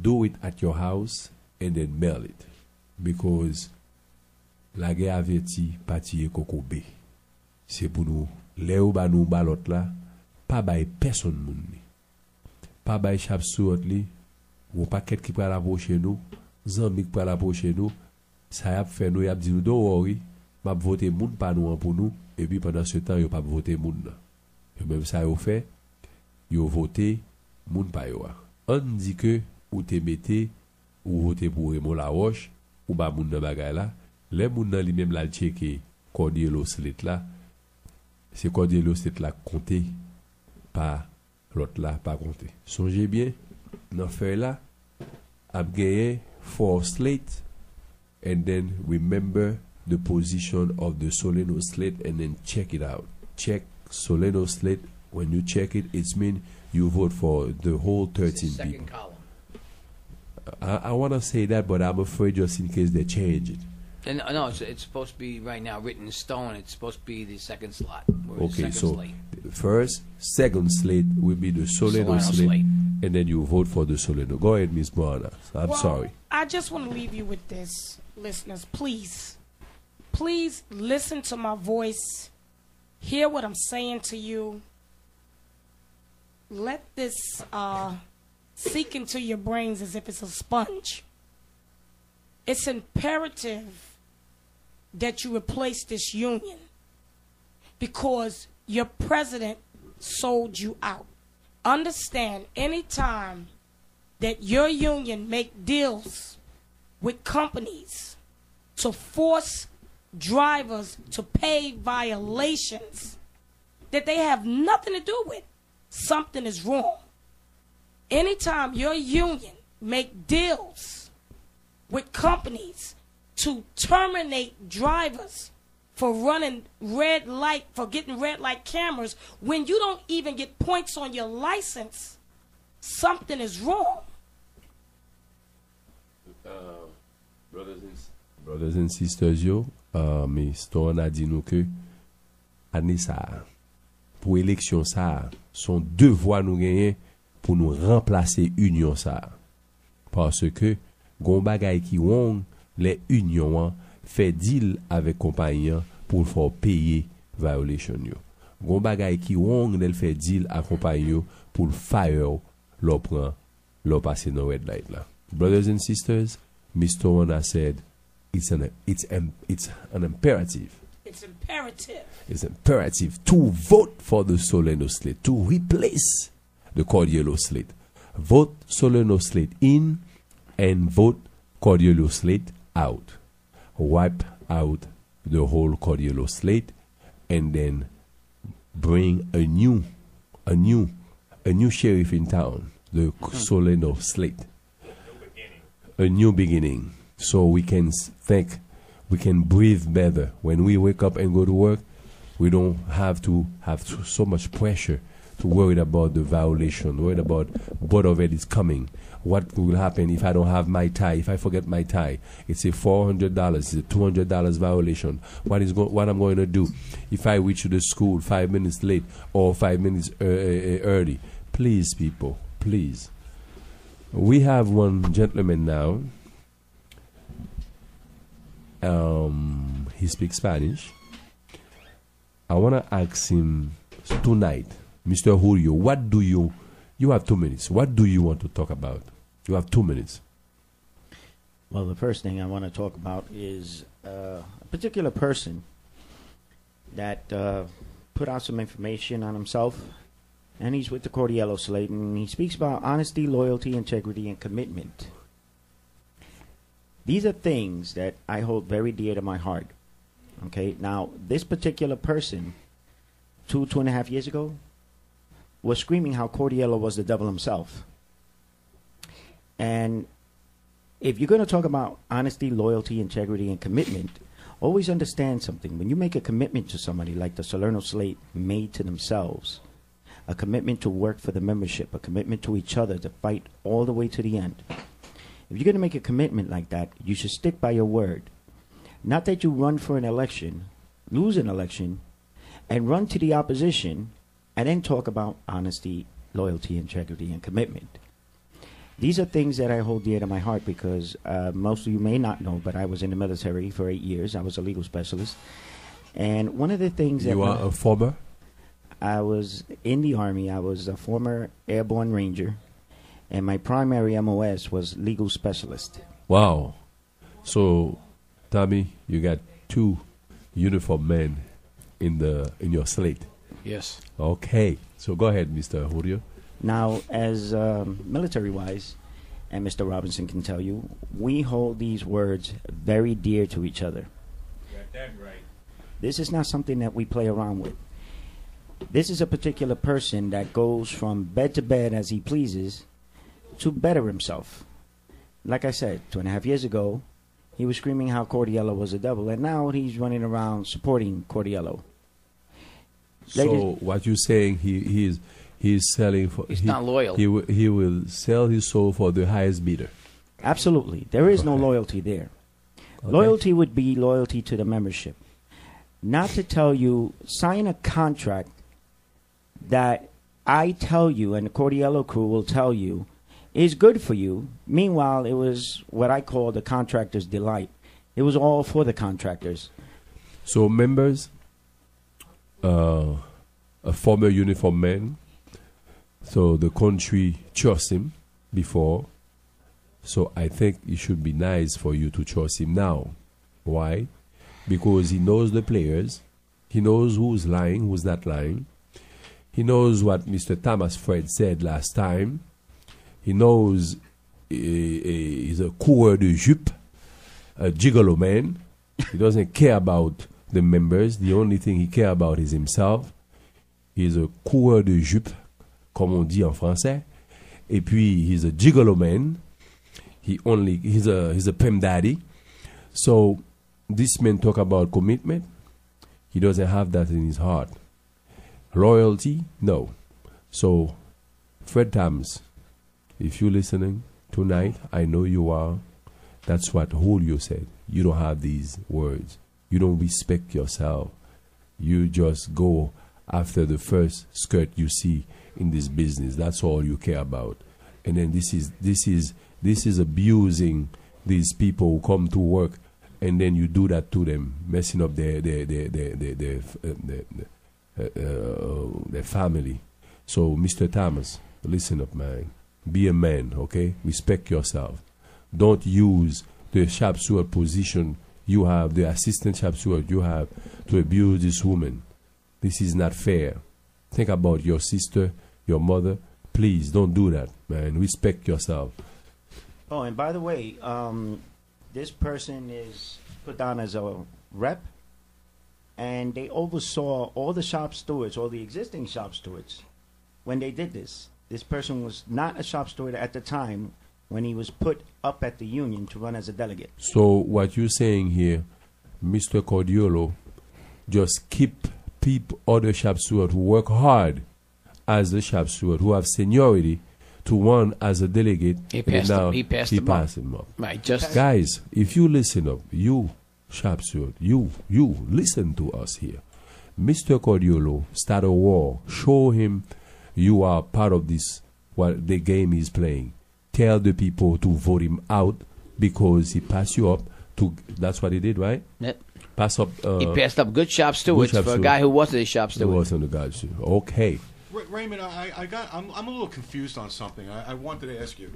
do it at your house and then mail it. Because la guerre averti pati kokobe. C'est pour nous, les ou ba nou balot là, pas bay personne moun ni. Pas bay chap sou li, ou paquet qui pral approcher nous, zanmi qui pral approcher nous, ça y a fait nous y a dit nous don't worry, m'a voter moun pa nou pour nous et puis pendant ce temps yo pas voter moun nan. Et même ça yo fait, yo voter moun pa yo. On dit que ou te mette ou voter pour Raymond Laroche ou ba moun nan bagay là, les moun nan li même la checker Cordiello Slate là, c'est Cordiello Slate là compté pas l'autre là pas compté. Songez bien dans feuille là a gagné for slate and then remember the position of the Soleno slate and then check it out. Check Soleno slate. When you check it, it means you vote for the whole 13 people. Column. I want to say that, but I'm afraid just in case they change it. And no, it's supposed to be right now written in stone. It's supposed to be the second slot. Okay, so first, second slate will be the Soleno slate, and then you vote for the Soleno. Go ahead, Miss Moana. I'm sorry. I just want to leave you with this, listeners. Please listen to my voice. Hear what I'm saying to you. Let this seek into your brains as if it's a sponge. It's imperative that you replace this union because your president sold you out. Understand, anytime that your union make deals with companies to force drivers to pay violations that they have nothing to do with, something is wrong. Anytime your union make deals with companies to terminate drivers for running red light, for getting red light cameras, when you don't even get points on your license, something is wrong. Brothers and sisters, yo, Miss Ton a dit nous que année ça, pour élection ça, son devoir nous gagner pour nous remplacer union ça. Parce que gon bagay qui wong les unions fait deal avec compagnie pour faire payer violation yo. Gon bagay qui wong elle fait deal à compagnie pour fire leur prend leur passer dans red light là. Brothers and sisters, Mr. Wana said it's an imperative. It's imperative. It's imperative to vote for the Soleno slate to replace the Cordiello slate. Vote Soleno slate in and vote Cordiello slate out. Wipe out the whole Cordiello slate and then bring a new sheriff in town, the Soleno slate. A new beginning. So we can think, we can breathe better. When we wake up and go to work, we don't have to have so much pressure to worry about the violation, worried about Board of Ed is coming. What will happen if I don't have my tie? If I forget my tie, it's a $400, it's a $200 violation. What I'm going to do if I reach the school 5 minutes late or 5 minutes early? Please, people, please. We have one gentleman now. He speaks Spanish. I want to ask him tonight, Mr. Julio, you have 2 minutes. What do you want to talk about? You have 2 minutes. Well, the first thing I want to talk about is a particular person that put out some information on himself, and he's with the Cordiello slate, and he speaks about honesty, loyalty, integrity, and commitment. These are things that I hold very dear to my heart. Okay, now this particular person, 2.5 years ago, was screaming how Cordiello was the devil himself. And if you're going to talk about honesty, loyalty, integrity, and commitment, always understand something. When you make a commitment to somebody like the Salerno slate made to themselves, a commitment to work for the membership, a commitment to each other to fight all the way to the end. If you're going to make a commitment like that, you should stick by your word. Not that you run for an election, lose an election, and run to the opposition, and then talk about honesty, loyalty, integrity, and commitment. These are things that I hold dear to my heart because most of you may not know, but I was in the military for 8 years. I was a legal specialist. And one of the things that... You are a former? I was in the Army. I was a former airborne ranger. And my primary MOS was legal specialist. Wow. So, Tommy, you got 2 uniform men in your slate. Yes. Okay. So go ahead, Mr. Julio. Now, as military-wise, and Mr. Robinson can tell you, we hold these words very dear to each other. Got that right. This is not something that we play around with. This is a particular person that goes from bed to bed as he pleases to better himself. Like I said, 2.5 years ago, he was screaming how Cordiello was a devil, and now he's running around supporting Cordiello. So what you're saying, he's selling for... He's not loyal. He will sell his soul for the highest bidder. Absolutely. There is no loyalty there. Okay. Loyalty would be loyalty to the membership. Not to tell you, sign a contract that I tell you and the Cordiello crew will tell you is good for you. Meanwhile, it was what I call the contractor's delight. It was all for the contractors. So members, a former uniform man, so the country trusts him before, so I think it should be nice for you to trust him now. Why? Because he knows the players, he knows who's lying, who's not lying. He knows what Mr. Thomas Fred said last time. He knows he's a coureur de jupe, a gigolo man. He doesn't care about the members. The only thing he cares about is himself. He's a coureur de jupe, comme on dit en français. Et puis, he's a gigolo man. He's a pimp daddy. So, this man talk about commitment. He doesn't have that in his heart. Loyalty, no. So, Fred Tams, if you're listening tonight, I know you are. That's what Julio said. You don't have these words. You don't respect yourself. You just go after the first skirt you see in this business. That's all you care about. And then this is abusing these people who come to work, and then you do that to them, messing up their family. So, Mr. Thomas, listen up, man. Be a man, okay? Respect yourself. Don't use the sharp steward position you have, the assistant sharp steward you have, to abuse this woman. This is not fair. Think about your sister, your mother. Please, don't do that, man. Respect yourself. Oh, and by the way, this person is put down as a rep, and they oversaw all the shop stewards, all the existing shop stewards, when they did this. This person was not a shop steward at the time when he was put up at the union to run as a delegate. So what you're saying here, Mr. Cordiello, just keep other shop stewards who work hard as a shop steward, who have seniority, to run as a delegate. He passed him up. Right, just guys, if you listen up, you shop steward, you listen to us here. Mr. Cordiello, start a war. Show him you are part of this, what the game he's playing. Tell the people to vote him out because he passed you up to. That's what he did, right? Yep. Pass up. He passed up good shop stewards for a guy who wasn't a shop steward. Who wasn't a guy steward. Okay. Raymond, I'm a little confused on something. I wanted to ask you.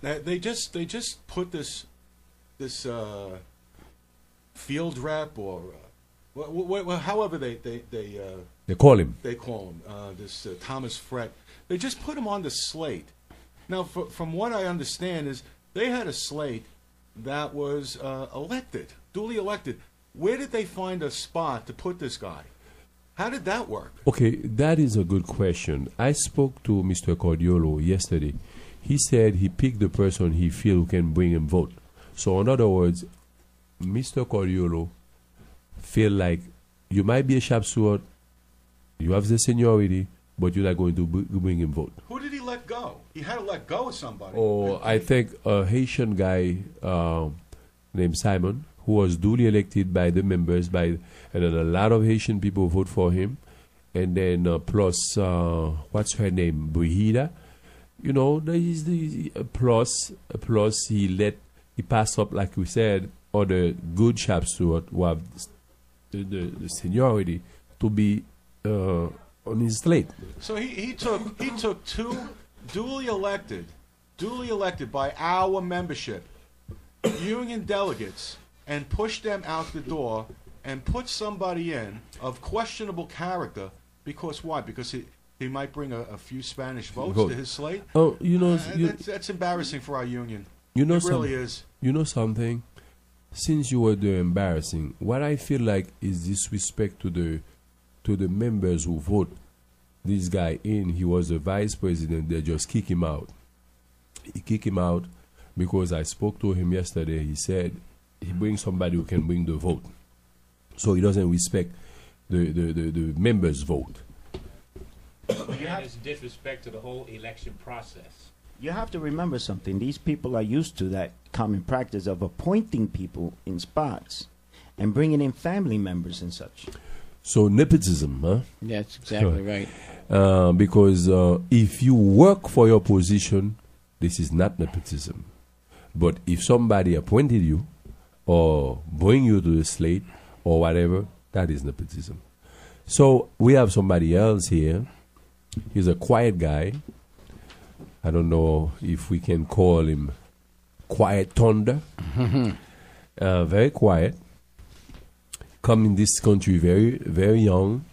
They just put this field rep or however they call him. They call him this Thomas Fred. They just put him on the slate. Now, from what I understand, is they had a slate that was duly elected. Where did they find a spot to put this guy? How did that work? Okay, that is a good question. I spoke to Mr. Cordiello yesterday. He said he picked the person he feels can bring him vote. So, in other words, Mr. Cordiello feel like you might be a sharp steward, you have the seniority, but you're not going to bring him vote. Who did he let go? He had to let go of somebody. Oh, I think a Haitian guy named Simon, who was duly elected by the members, and then a lot of Haitian people vote for him. And then plus, what's her name? Brigida. You know, there is the plus he passed up, like we said, other good chaps who have the seniority to be on his slate. So he took two duly elected by our membership union delegates and pushed them out the door and put somebody in of questionable character because why? Because he might bring a few Spanish votes to his slate. Oh, you know, that's embarrassing for our union. You know, it really is. You know something? Since you were there embarrassing, what I feel like is disrespect to the members who vote this guy in. He was a vice president. They just kick him out. He kicked him out because I spoke to him yesterday. He said he brings somebody who can bring the vote. So he doesn't respect the members' vote. It's disrespect to the whole election process. You have to remember something. These people are used to that common practice of appointing people in spots and bringing in family members and such. So nepotism, huh? That's exactly right. Because if you work for your position, this is not nepotism. But if somebody appointed you or bring you to the slate or whatever, that is nepotism. So we have somebody else here. He's a quiet guy. I don't know if we can call him Quiet Thunder. Very quiet. Come in this country very, very young.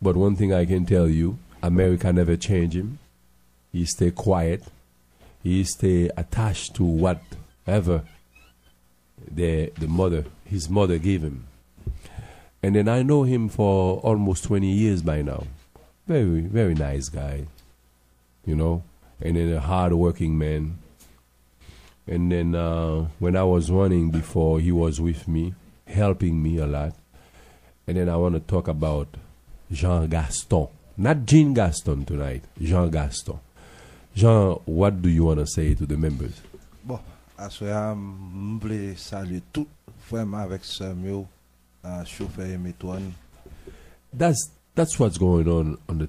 But one thing I can tell you, America never changed him. He stay quiet. He stay attached to whatever his mother gave him. And then I know him for almost 20 years by now. Very, very nice guy, you know, and then a hard-working man. And then when I was running before, he was with me, helping me a lot. And then I want to talk about Jean Gaston. Not Jean Gaston tonight, Jean Gaston. Jean, what do you want to say to the members? Bon, assoya m'ble saluer tout vraiment avec Samuel, chauffeur et Metouane. That's what's going on the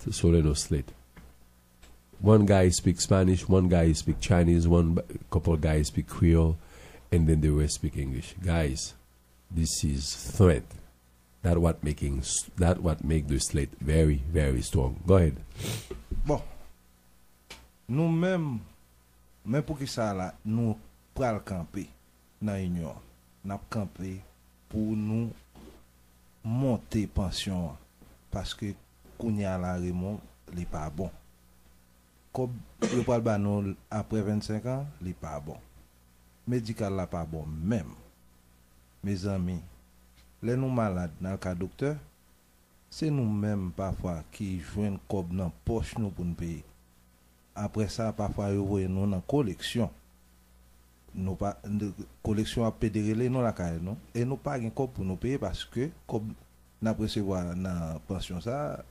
Soleno slate. One guy speaks Spanish, one guy speaks Chinese, couple guys speak Creole, and then the rest speak English. Guys, this is threat. That what make the slate very, very strong. Go ahead. Bon, nous-mêmes, même pour qui ça là, nous pral camper dans l'union, nous camper pour nous monter pension parce que kounya la Raymond li pas bon. Comme le pral ba nous après 25 ans, li pas bon. Médical la pas bon même. Mes amis, les nous malades dans le cas docteur, c'est nous-mêmes parfois qui joignent cob dans poche nous pour nous payer. Après ça, parfois, nous voyons dans collection. Nous pas collection à pédérler non la caille non et nous pas gain pour nous payer parce que comme n'a recevoir dans pension ça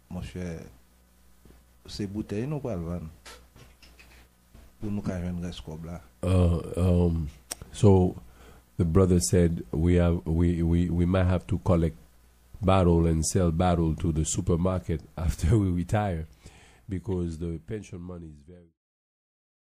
mon cher ces bouteilles nous pas vendre pour nous caille un reste comme là. So the brother said we might have to collect bottle and sell bottle to the supermarket after we retire because the pension money is very